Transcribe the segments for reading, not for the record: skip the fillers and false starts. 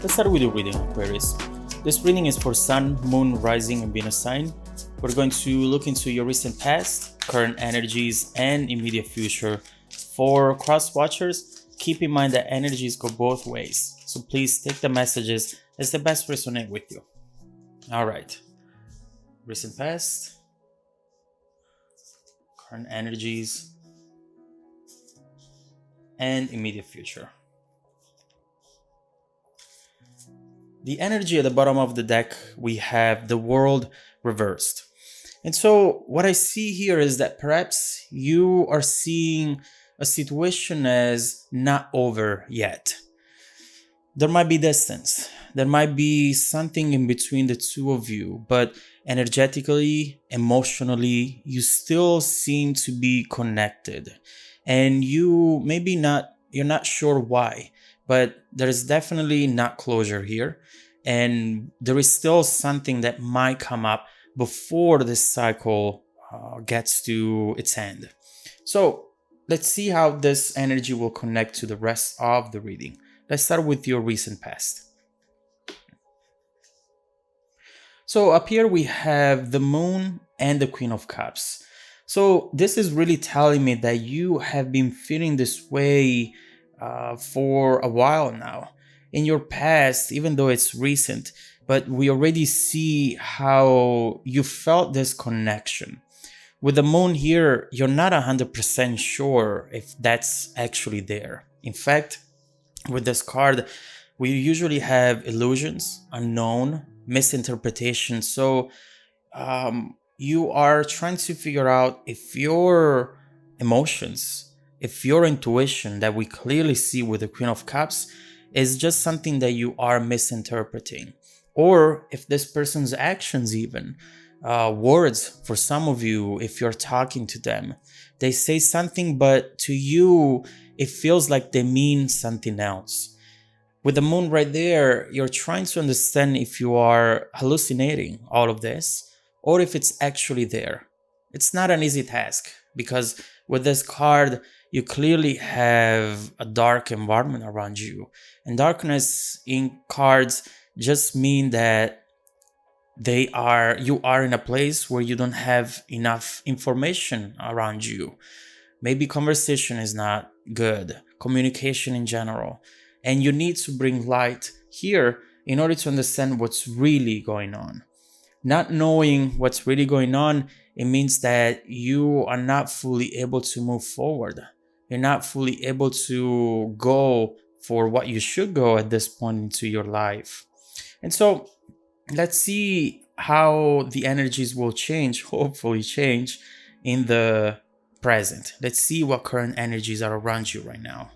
Let's start with the reading, Aquarius. This reading is for Sun, Moon, Rising, and Venus sign. We're going to look into your recent past, current energies, and immediate future. For cross watchers, keep in mind that energies go both ways, so please take the messages as the best resonate with you. Alright, recent past, current energies, and immediate future. The energy at the bottom of the deck, we have the world reversed. And so what I see here is that perhaps you are seeing a situation as not over yet. There might be distance. There might be something in between the two of you, but energetically, emotionally, you still seem to be connected. And you're not sure why, but there is definitely not closure here. And there is still something that might come up before this cycle gets to its end. So let's see how this energy will connect to the rest of the reading. Let's start with your recent past. So up here we have the Moon and the Queen of Cups. So this is really telling me that you have been feeling this way for a while now. In your past, even though it's recent, but we already see how you felt this connection. With the Moon here, you're not 100% sure if that's actually there. In fact, with this card, we usually have illusions, unknown, misinterpretation. So you are trying to figure out if your emotions, if your intuition that we clearly see with the Queen of Cups is just something that you are misinterpreting, or if this person's actions, even words, for some of you, if you're talking to them, they say something, but to you it feels like they mean something else. With the Moon right there, you're trying to understand if you are hallucinating all of this or if it's actually there. It's not an easy task, because with this card you clearly have a dark environment around you, and darkness in cards just mean that you are in a place where you don't have enough information around you. Maybe conversation is not good, communication in general, and you need to bring light here in order to understand what's really going on. Not knowing what's really going on, it means that you are not fully able to move forward. You're not fully able to go for what you should go at this point into your life. And so let's see how the energies will change, hopefully change, in the present. Let's see what current energies are around you right now.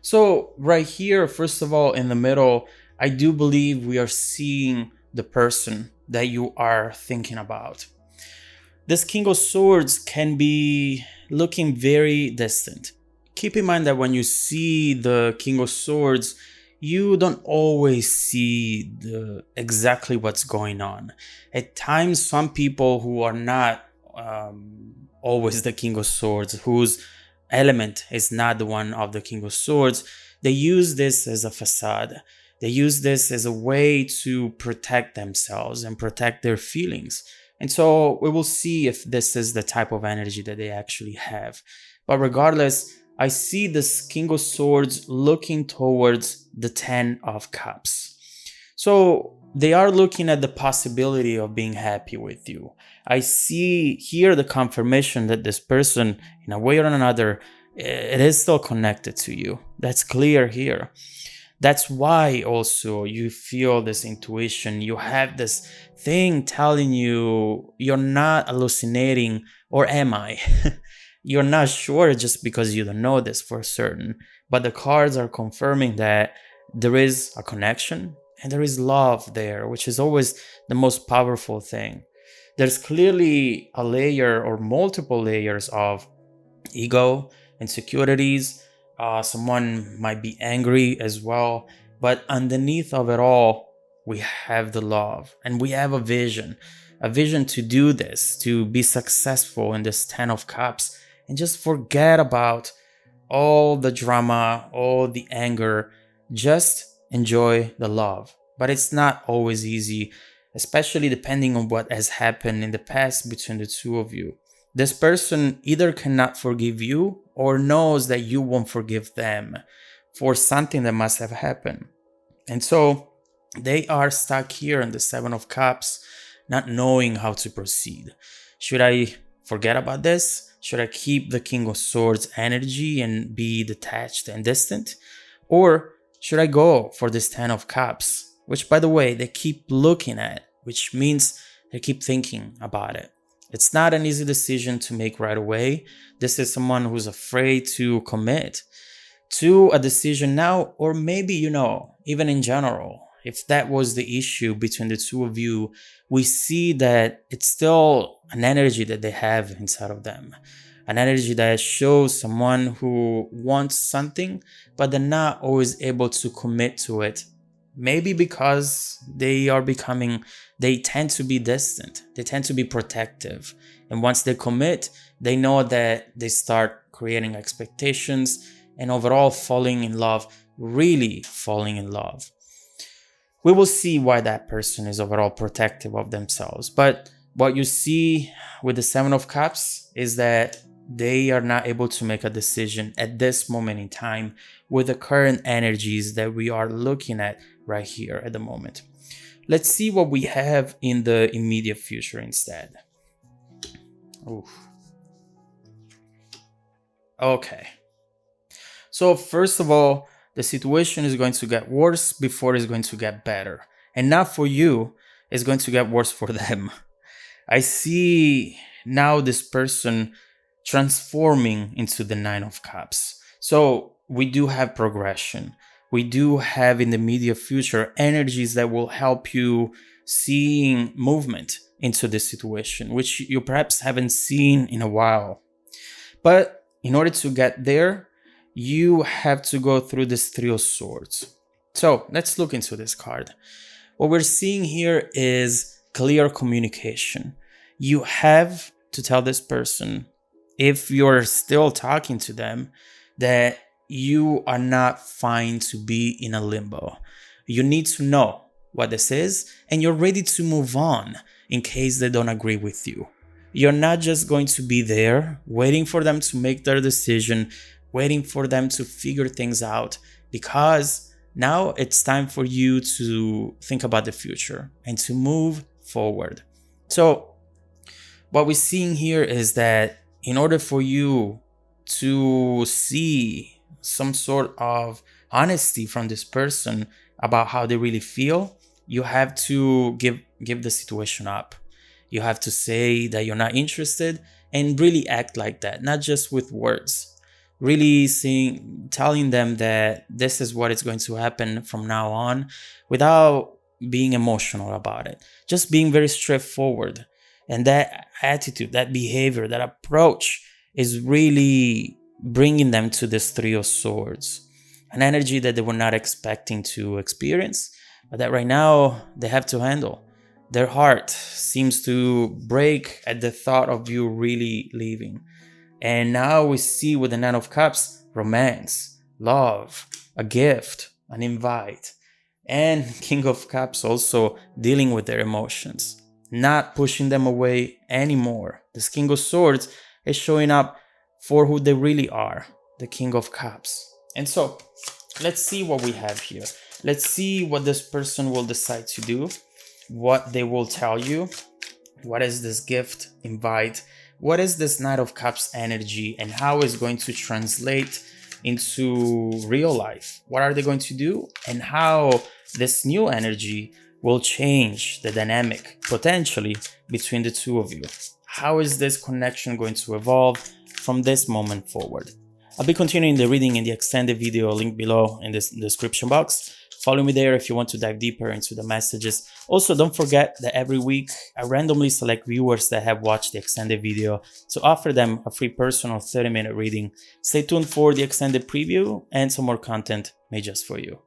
So right here, first of all, in the middle, I do believe we are seeing the person that you are thinking about. This King of Swords can be looking very distant. Keep in mind that when you see the King of Swords, you don't always see exactly what's going on. At times, some people who are not always the King of Swords, whose element is not the one of the King of Swords, they use this as a facade. They use this as a way to protect themselves and protect their feelings. And so we will see if this is the type of energy that they actually have. But regardless, I see this King of Swords looking towards the Ten of Cups. So they are looking at the possibility of being happy with you. I see here the confirmation that this person, in a way or another, it is still connected to you. That's clear here. That's why also you feel this intuition. You have this thing telling you you're not hallucinating, or am I? You're not sure just because you don't know this for certain. But the cards are confirming that there is a connection and there is love there, which is always the most powerful thing. There's clearly a layer or multiple layers of ego, insecurities. Someone might be angry as well, but underneath of it all, we have the love, and we have a vision to do this, to be successful in this Ten of Cups, and just forget about all the drama, all the anger. Just enjoy the love. But it's not always easy, especially depending on what has happened in the past between the two of you. This person either cannot forgive you or knows that you won't forgive them for something that must have happened. And so they are stuck here in the Seven of Cups, not knowing how to proceed. Should I forget about this? Should I keep the King of Swords energy and be detached and distant? Or should I go for this Ten of Cups, which, by the way, they keep looking at, which means they keep thinking about it. It's not an easy decision to make right away. This is someone who's afraid to commit to a decision now, or maybe, even in general, if that was the issue between the two of you, we see that it's still an energy that they have inside of them, an energy that shows someone who wants something, but they're not always able to commit to it. Maybe because they tend to be distant, they tend to be protective. And once they commit, they know that they start creating expectations and overall falling in love, really falling in love. We will see why that person is overall protective of themselves. But what you see with the Seven of Cups is that they are not able to make a decision at this moment in time with the current energies that we are looking at right here at the moment. Let's see what we have in the immediate future instead. Oof. Okay. So first of all, the situation is going to get worse before it's going to get better. And not for you, it's going to get worse for them. I see now this person transforming into the Nine of Cups. So we do have progression. We do have in the immediate future energies that will help you seeing movement into this situation, which you perhaps haven't seen in a while. But in order to get there, you have to go through this Three of Swords. So let's look into this card. What we're seeing here is clear communication. You have to tell this person, if you're still talking to them, that you are not fine to be in a limbo. You need to know what this is, and you're ready to move on in case they don't agree with you. You're not just going to be there waiting for them to make their decision, waiting for them to figure things out, because now it's time for you to think about the future and to move forward. So what we're seeing here is that in order for you to see some sort of honesty from this person about how they really feel, you have to give the situation up. You have to say that you're not interested and really act like that, not just with words. Really telling them that this is what is going to happen from now on without being emotional about it. Just being very straightforward. And that attitude, that behavior, that approach is really bringing them to this Three of Swords. An energy that they were not expecting to experience, but that right now they have to handle. Their heart seems to break at the thought of you really leaving. And now we see with the Nine of Cups, romance, love, a gift, an invite. And King of Cups also dealing with their emotions, not pushing them away anymore. This King of Swords is showing up for who they really are, the King of Cups. And so, let's see what we have here. Let's see what this person will decide to do, what they will tell you. What is this gift, invite? What is this Knight of Cups energy, and how is it going to translate into real life? What are they going to do, and how this new energy will change the dynamic potentially between the two of you? How is this connection going to evolve from this moment forward? I'll be continuing the reading in the extended video link below in this description box. Follow me there if you want to dive deeper into the messages. Also, don't forget that every week I randomly select viewers that have watched the extended video to offer them a free personal 30-minute reading. Stay tuned for the extended preview and some more content made just for you.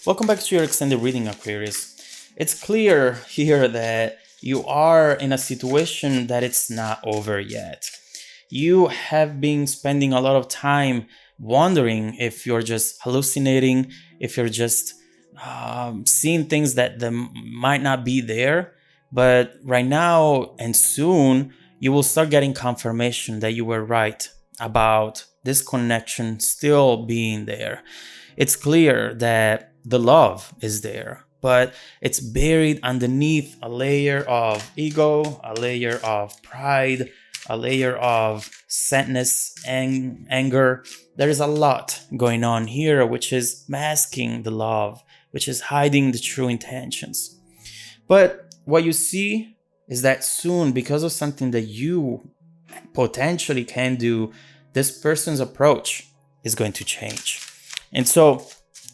Welcome back to your extended reading, Aquarius. It's clear here that you are in a situation that it's not over yet. You have been spending a lot of time wondering if you're just hallucinating, if you're just seeing things that might not be there. But right now and soon, you will start getting confirmation that you were right about this connection still being there. It's clear that the love is there, but it's buried underneath a layer of ego, a layer of pride, a layer of sadness and anger. There is a lot going on here, which is masking the love, which is hiding the true intentions. But what you see is that soon, because of something that you potentially can do, this person's approach is going to change. And so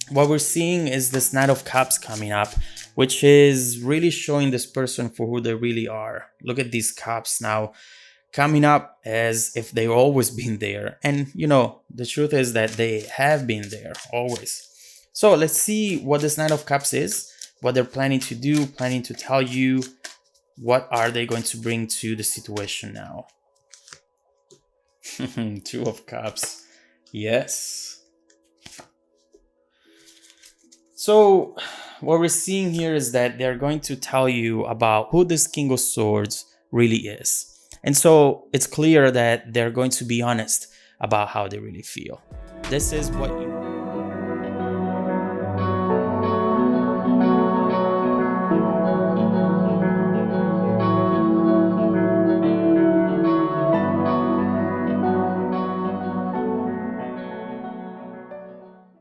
what we're seeing is this Knight of Cups coming up, which is really showing this person for who they really are. Look at these cups now coming up as if they've always been there. And you know, the truth is that they have been there always. So let's see what this Knight of Cups is, what they're planning to do, planning to tell you. What are they going to bring to the situation now? Two of Cups. Yes. So what we're seeing here is that they're going to tell you about who this King of Swords really is. And so it's clear that they're going to be honest about how they really feel. This is what you